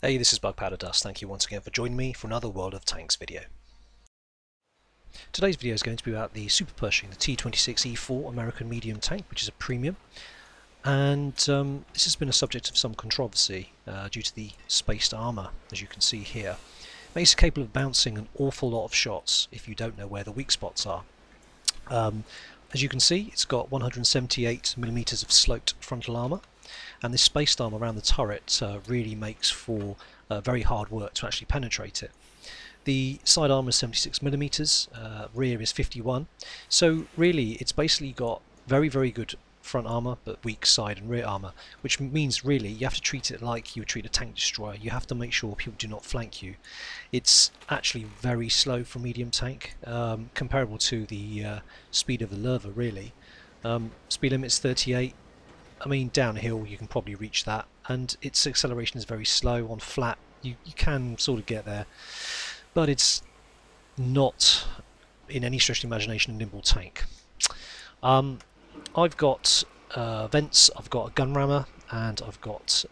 Hey, this is Bug Powder Dust. Thank you once again for joining me for another World of Tanks video. Today's video is going to be about the Super Pershing, the T26E4 American medium tank, which is a premium. And this has been a subject of some controversy due to the spaced armour, as you can see here. It makes it capable of bouncing an awful lot of shots if you don't know where the weak spots are. As you can see, it's got 178mm of sloped frontal armour, and this spaced armour around the turret really makes for very hard work to actually penetrate it. The side armour is 76mm, rear is 51, so really it's basically got very good front armour but weak side and rear armour, which means really you have to treat it like you would treat a tank destroyer. You have to make sure people do not flank you. It's actually very slow for medium tank, comparable to the speed of the Lerva really. Speed limit is 38. I mean, downhill you can probably reach that, and its acceleration is very slow. On flat you can sort of get there, but it's not in any stretch of the imagination a nimble tank. I've got vents, I've got a gun rammer, and I've got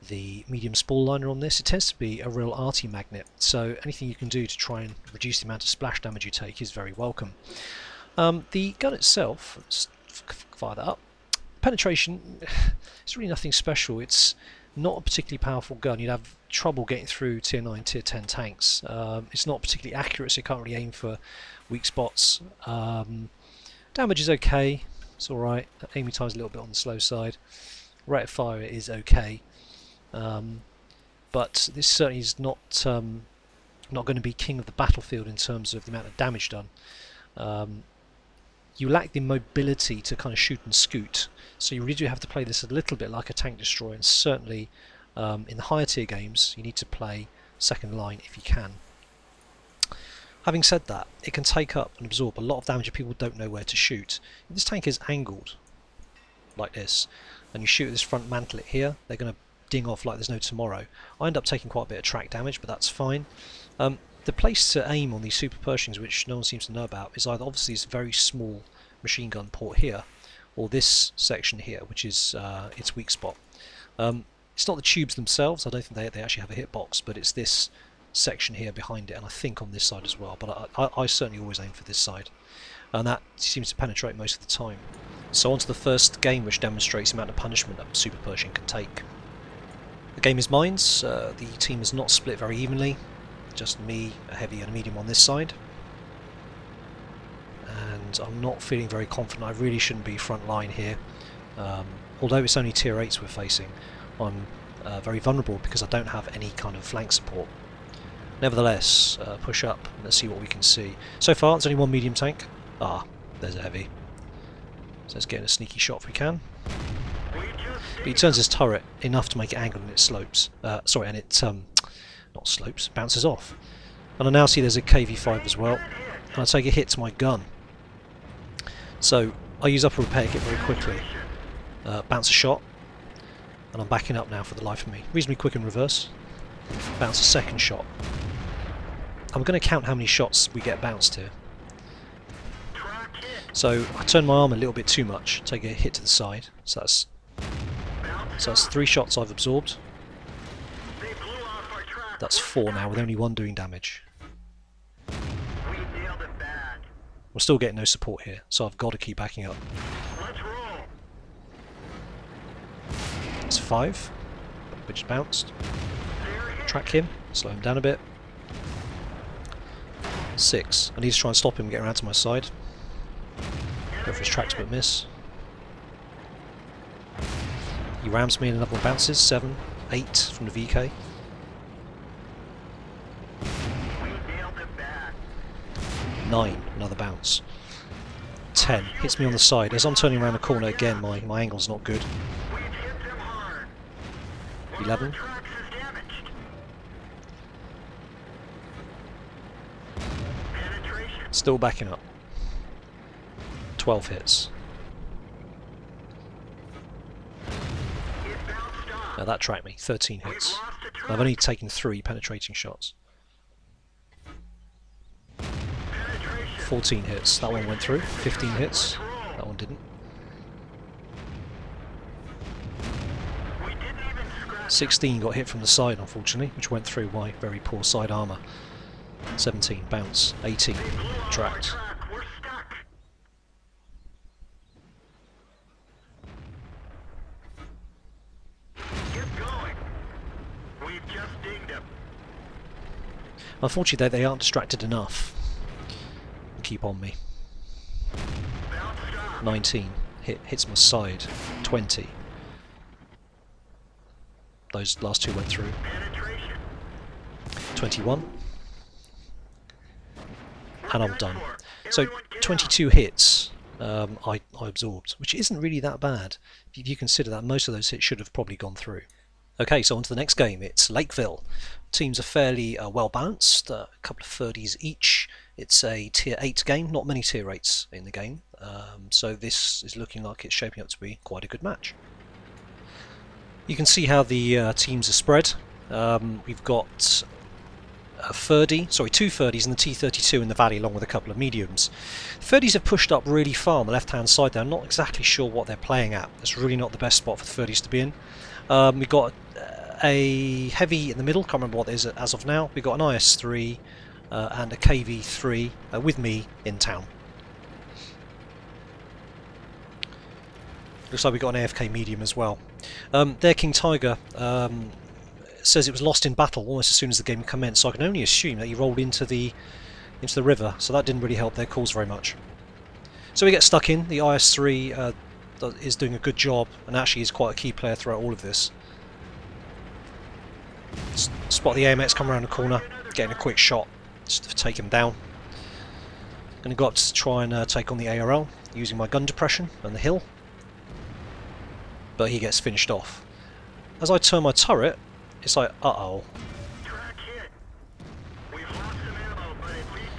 the medium spall liner on this. It tends to be a real arty magnet, so anything you can do to try and reduce the amount of splash damage you take is very welcome. The gun itself, let's fire that up. Penetration, it's really nothing special. It's not a particularly powerful gun. You'd have trouble getting through tier 9, tier 10 tanks. It's not particularly accurate, so you can't really aim for weak spots. Damage is okay, it's alright. Aiming time is a little bit on the slow side. Rate of fire is okay, but this certainly is not going to be king of the battlefield in terms of the amount of damage done. You lack the mobility to kind of shoot and scoot, so you really do have to play this a little bit like a tank destroyer, and certainly in the higher tier games you need to play second line if you can. Having said that, it can take up and absorb a lot of damage if people don't know where to shoot. If this tank is angled like this and you shoot at this front mantlet here, they're going to ding off like there's no tomorrow. I end up taking quite a bit of track damage, but that's fine. The place to aim on these Super Pershings, which no one seems to know about, is either obviously this very small machine gun port here, or this section here, which is its weak spot. It's not the tubes themselves, I don't think they actually have a hitbox, but it's this section here behind it, and I think on this side as well, but I certainly always aim for this side, and that seems to penetrate most of the time. So on to the first game, which demonstrates the amount of punishment that Super Pershing can take. The game is mine. The team is not split very evenly. Just me, a heavy and a medium on this side, and I'm not feeling very confident. I really shouldn't be front line here, although it's only tier 8s we're facing. I'm very vulnerable because I don't have any kind of flank support. Nevertheless, push up and let's see what we can see. So far there's only one medium tank. There's a heavy, so let's get in a sneaky shot if we can. But he turns his turret enough to make it angled and it slopes. Sorry, and it not slopes, bounces off. And I now see there's a KV5 as well, and I take a hit to my gun. So I use upper repair kit very quickly, bounce a shot, and I'm backing up now for the life of me. Reasonably quick in reverse, bounce a second shot. I'm going to count how many shots we get bounced here. So I turn my arm a little bit too much, take a hit to the side, so that's 3 shots I've absorbed. That's 4 now, with only 1 doing damage. We're still getting no support here, so I've got to keep backing up. It's 5, which bounced. Track him, slow him down a bit. 6, I need to try and stop him and get around to my side. Go for his tracks but miss. He rams me and another one bounces. 7, 8 from the VK. 9, another bounce. 10, hits me on the side. As I'm turning around the corner again, my angle's not good. 11. Still backing up. 12 hits. Now that tracked me. 13 hits. I've only taken 3 penetrating shots. 14 hits. That one went through. 15 hits. That one didn't. 16 got hit from the side, unfortunately, which went through my very poor side armour. 17 bounce, 18 tracked. Unfortunately, they aren't distracted enough to keep on me. 19 hits my side. 20. Those last two went through. 21. And I'm done. So 22 hits I absorbed, which isn't really that bad if you consider that most of those hits should have probably gone through. Okay, so on to the next game. It's Lakeville. Teams are fairly well balanced, a couple of 30s each. It's a tier 8 game, not many tier 8s in the game, so this is looking like it's shaping up to be quite a good match. You can see how the teams are spread. We've got two 30s and the T32 in the valley along with a couple of mediums. 30s have pushed up really far on the left hand side there. I'm not exactly sure what they're playing at. It's really not the best spot for the 30s to be in. We've got a heavy in the middle, can't remember what it is as of now. We've got an IS-3 and a KV-3 with me in town. Looks like we've got an AFK medium as well. Their King Tiger says it was lost in battle almost as soon as the game commenced, so I can only assume that he rolled into the river, so that didn't really help their cause very much. So we get stuck in. The IS-3 is doing a good job and actually is quite a key player throughout all of this. Spot the AMX come around the corner, getting a quick shot just to take him down. Going to go up to try and take on the ARL using my gun depression and the hill, but he gets finished off. As I turn my turret, it's like, uh-oh.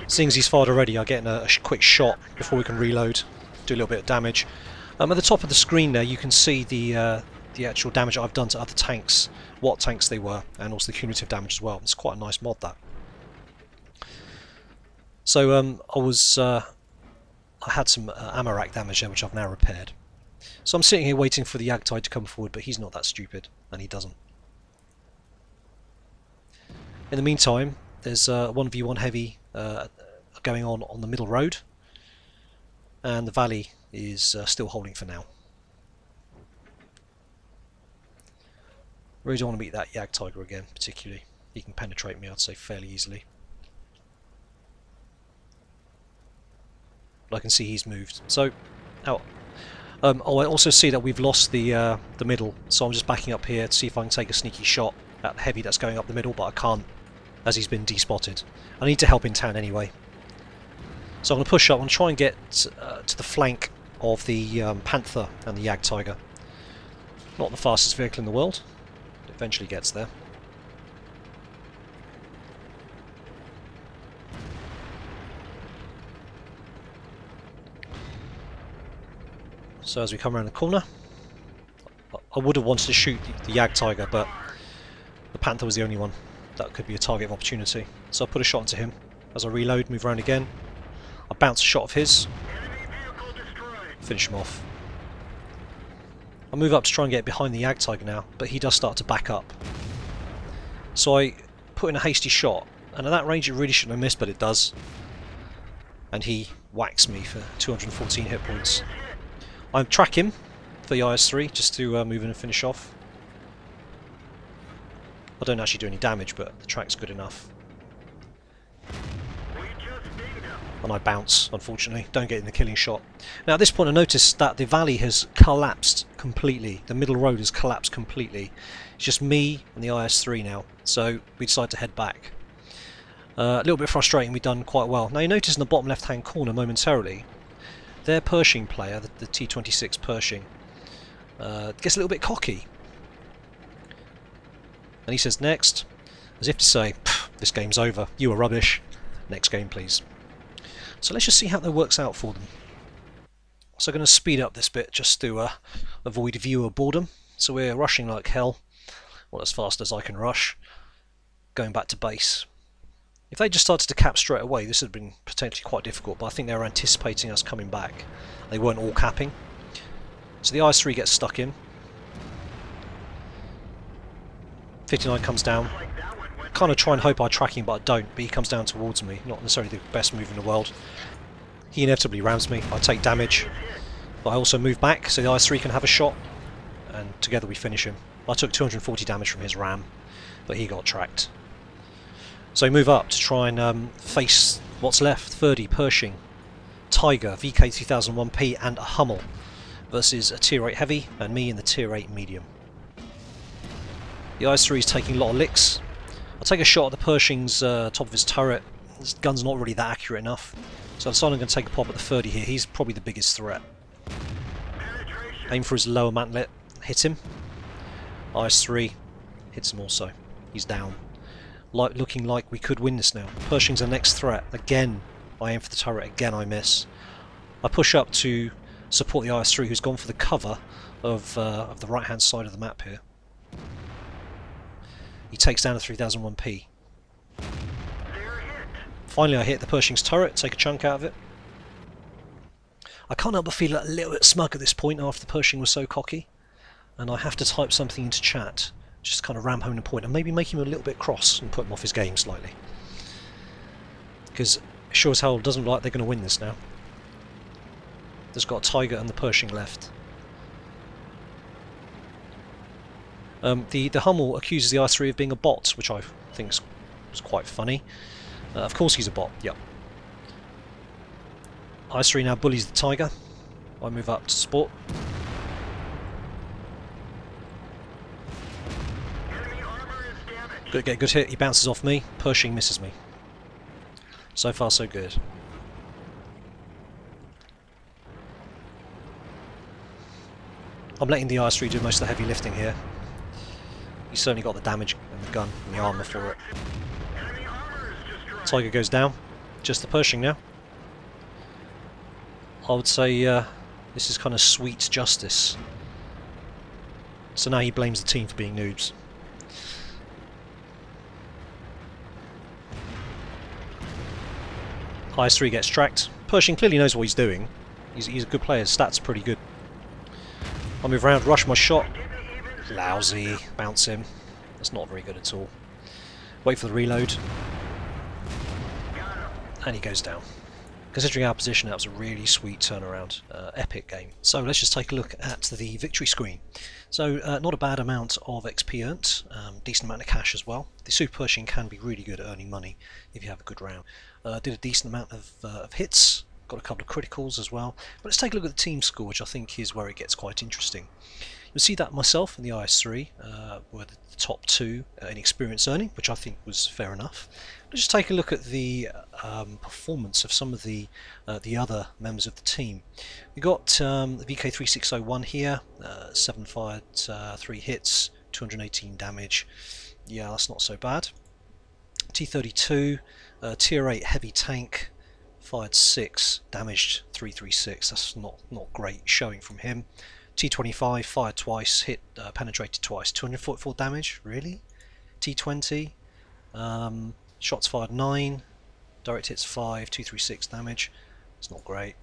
Seeing as he's fired already, I get a quick shot before we can reload, do a little bit of damage. At the top of the screen there you can see the actual damage I've done to other tanks, what tanks they were, and also the cumulative damage as well. It's quite a nice mod, that. So I had some ammo rack damage there which I've now repaired. So I'm sitting here waiting for the Jagdtide to come forward, but he's not that stupid, and he doesn't. In the meantime, there's 1v1 heavy going on the middle road, and the valley is still holding for now. Really don't want to meet that Jagdtiger again, particularly. He can penetrate me, I'd say, fairly easily. But I can see he's moved. So, I also see that we've lost the middle, so I'm just backing up here to see if I can take a sneaky shot at the heavy that's going up the middle, but I can't, as he's been despotted. I need to help in town anyway. So I'm going to push up and try and get to the flank of the Panther and the Jagdtiger. Not the fastest vehicle in the world. It eventually gets there. So as we come around the corner, I would have wanted to shoot the Jagdtiger, but the Panther was the only one that could be a target of opportunity. So I put a shot into him. As I reload, move around again, I bounce a shot of his, finish him off. I move up to try and get behind the Jagdtiger now, but he does start to back up. So I put in a hasty shot, and at that range it really shouldn't have missed, but it does. And he whacks me for 214 hit points. I track him for the IS-3 just to move in and finish off. I don't actually do any damage, but the track's good enough. And I bounce, unfortunately. Don't get in the killing shot. Now at this point I noticed that the valley has collapsed completely. The middle road has collapsed completely. It's just me and the IS-3 now. So we decide to head back. A little bit frustrating, we've done quite well. Now you notice in the bottom left hand corner momentarily, their Pershing player, the T26 Pershing, gets a little bit cocky. And he says next, as if to say, this game's over, you are rubbish, next game please. So let's just see how that works out for them. So I'm going to speed up this bit just to avoid viewer boredom. So we're rushing like hell, well as fast as I can rush, going back to base. If they just started to cap straight away, this would have been potentially quite difficult, but I think they were anticipating us coming back. They weren't all capping. So the IS-3 gets stuck in. 59 comes down. Kind of try and hope I track him, but I don't. But he comes down towards me. Not necessarily the best move in the world. He inevitably rams me. I take damage. But I also move back so the IS-3 can have a shot. And together we finish him. I took 240 damage from his ram, but he got tracked. So we move up to try and face what's left. 30 Pershing, Tiger, VK3001P and a Hummel versus a tier 8 heavy and me in the tier 8 medium. The IS-3 is taking a lot of licks. I'll take a shot at the Pershing's top of his turret. This gun's not really that accurate enough, so I decided I'm going to take a pop at the 30 here. He's probably the biggest threat. Aim for his lower mantlet, hit him. IS-3 hits him also. He's down. Looking like we could win this now. Pershing's the next threat. Again, I aim for the turret. Again, I miss. I push up to support the IS-3, who's gone for the cover of the right-hand side of the map here. He takes down a 3001P. Finally, I hit the Pershing's turret, take a chunk out of it. I can't help but feel a little bit smug at this point after the Pershing was so cocky, and I have to type something into chat. Just kind of ram home the point and maybe make him a little bit cross and put him off his game slightly. Because sure as hell doesn't look like they're going to win this now. There's got a Tiger and the Pershing left. The Hummel accuses the IS-3 of being a bot, which I think is quite funny. Of course he's a bot, yep. IS-3 now bullies the Tiger. I move up to support. Get a good hit, he bounces off me, Pershing misses me. So far so good. I'm letting the IS-3 do most of the heavy lifting here. He's certainly got the damage and the gun and the armour for it. Tiger goes down, just the Pershing now. I would say this is kind of sweet justice. So now he blames the team for being noobs. IS-3 gets tracked. Pershing clearly knows what he's doing. He's a good player, his stats are pretty good. I move around, rush my shot. Lousy. Bounce him. That's not very good at all. Wait for the reload. And he goes down. Considering our position, that was a really sweet turnaround. Epic game. So let's just take a look at the victory screen. So not a bad amount of XP earned, decent amount of cash as well. The Super Pershing can be really good at earning money if you have a good round. Did a decent amount of hits, got a couple of criticals as well. But let's take a look at the team score, which I think is where it gets quite interesting. You'll see that myself and the IS-3 were the top two in experience earning, which I think was fair enough. Let's just take a look at the performance of some of the other members of the team. We got the VK3601 here, 7 fired, 3 hits, 218 damage. Yeah, that's not so bad. T32, tier 8 heavy tank, fired 6, damaged 336. That's not great showing from him. T25 fired twice, hit penetrated twice, 244 damage. Really? T20 shots fired 9, direct hits 5, 236 damage. It's not great.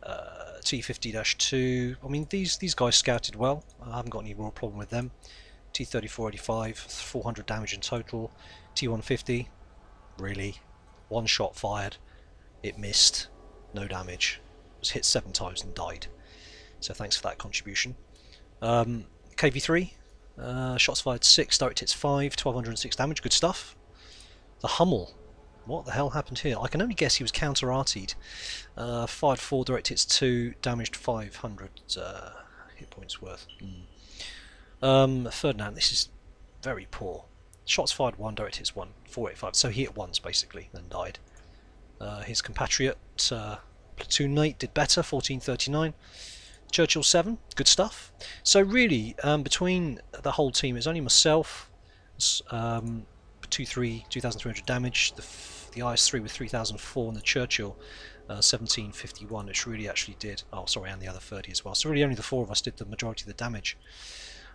T50-2. I mean, these guys scouted well. I haven't got any real problem with them. T3485, 400 damage in total. T150, really, 1 shot fired, it missed, no damage. Was hit 7 times and died. So thanks for that contribution. KV3, shots fired 6, direct hits 5, 1206 damage, good stuff. The Hummel, what the hell happened here? I can only guess he was counter-artied. Fired 4, direct hits 2, damaged 500 hit points worth. Ferdinand, this is very poor. Shots fired 1, direct hits 1, 485. So he hit once basically, then died. His compatriot, platoon mate, did better, 1439. Churchill 7, good stuff. So really, between the whole team, it's only myself, 2,300 damage, the IS-3 with 3,004, and the Churchill 1751, which really actually did. Oh, sorry, and the other 30 as well. So really, only the 4 of us did the majority of the damage.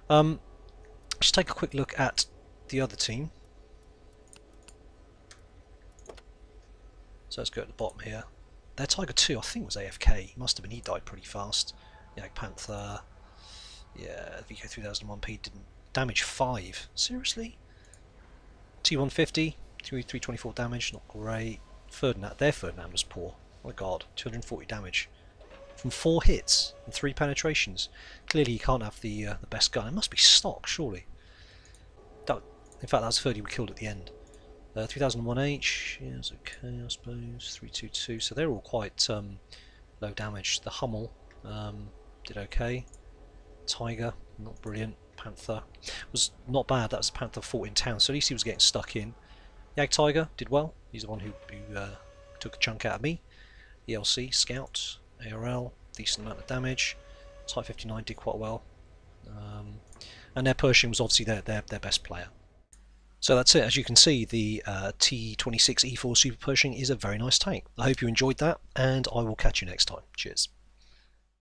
Let's take a quick look at the other team. So let's go at the bottom here. Their Tiger 2, I think, was AFK. Must have been. He died pretty fast. Yeah, Panther. Yeah, VK3001P didn't damage 5. Seriously? T150, 324 damage, not great. Their Ferdinand was poor. Oh my god, 240 damage from 4 hits and 3 penetrations. Clearly you can't have the best gun. It must be stock, surely. In fact, that's 30 we killed at the end. 3001H, yeah, it's okay, I suppose. 322, so they're all quite low damage. The Hummel did okay. Tiger, not brilliant. Panther was not bad. That was the Panther fought in town, so at least he was getting stuck in. Yag Tiger did well. He's the one who took a chunk out of me. ELC, Scout, ARL, decent amount of damage. Type 59 did quite well. And their Pershing was obviously their best player. So that's it. As you can see, the T26E4 Super Pershing is a very nice tank. I hope you enjoyed that, and I will catch you next time. Cheers.